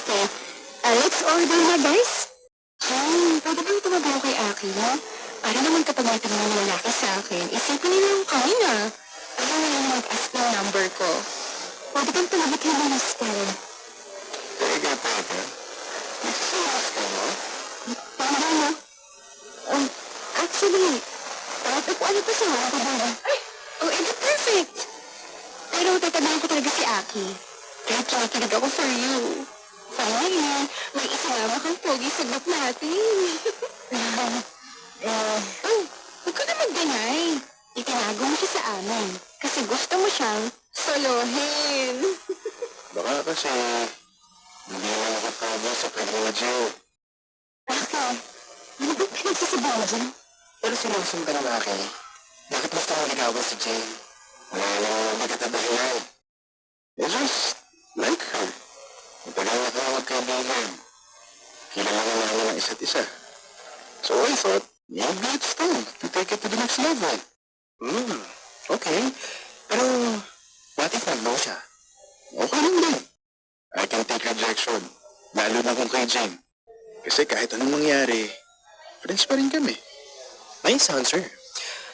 Okay. Let's order na, guys. Pwede bang tumabaw kay Aki, no? Para naman kapag may tanong ng lalaki sa akin, isipin nila yung kanina. Ayaw nila mag-ask ng number ko. Pwede bang tumabit yung mga Karen? Teka. Nagsisimos ka, no? Paano ba, no? Actually, kahit upuan pa siya, diba? Edi perfect. Pero tatabahan ko talaga si Aki. Kaya kikinig ako for you. Finally, may isama kang pogi sa group natin. Huwag ka na mag-deny. Itinago mo siya sa amin. Kasi gusto mo siyang solohin. Baka kasi hindi mo nakapagod sa pag-radio. Ako, ano ba pinagsasabaw dyan? Pero sinusong ka ng akin. Bakit gusto mo ligawan si Jane? Wala nang magkatabahilan. I just like her. Matagal na kami magkaibigan. Kilala na namin ang isa't isa. So I thought, maybe it's time to take it to the next level. Okay. Pero, what if nag-no siya? Okay lang din. I can take rejection. Lalo na kung kay Jane. Kasi kahit anong mangyari, friends pa rin kami. Nice answer.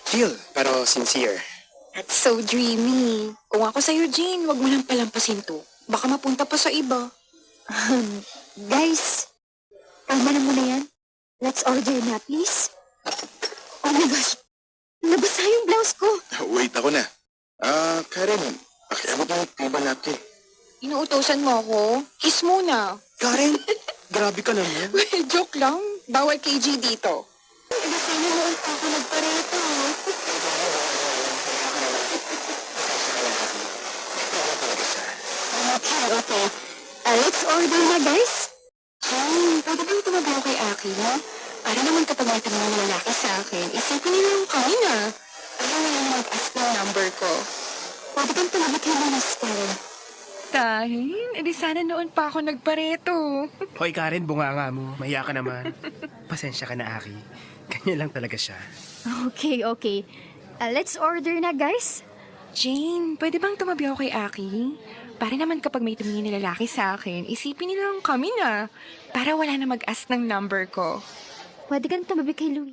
Chill, pero sincere. That's so dreamy. Kung ako sa'yo, Jane, wag mo nang palampasin to. Baka mapunta pa sa iba. Guys, tama na muna yan. Let's order na, please. Oh my gosh, nabasa yung blouse ko. Wait, ako na. Karen, pakiabot mo yung napkin. Inuutosan mo ako? Kiss muna. Karen, grabe ka naman. Well, joke lang. Bawal KG dito. Nabasa niyo noon pa ako nagpareto. Okay. Let's order na, guys. Pwede bang tumabaw kay Aki, no? Para naman kapag may tanong ng lalaki sa akin, isipin nila yung kanina. Ayaw nila mag-ask ng number ko. Pwede bang tumabit yung mga Karen? Kahin, edi sana noon pa ako nagpareto. Hoy Karen, bunganga mo. Mahiya ka naman. Pasensya ka na, Aki. Kanya lang talaga siya. Okay. Let's order na, guys. Jane, pwede bang tumabi ako kay Aki? Para naman kapag may tumingin na lalaki sa akin, isipin nilang kami na. Para wala na mag-ask ng number ko. Pwede ka na tumabi kay Louie.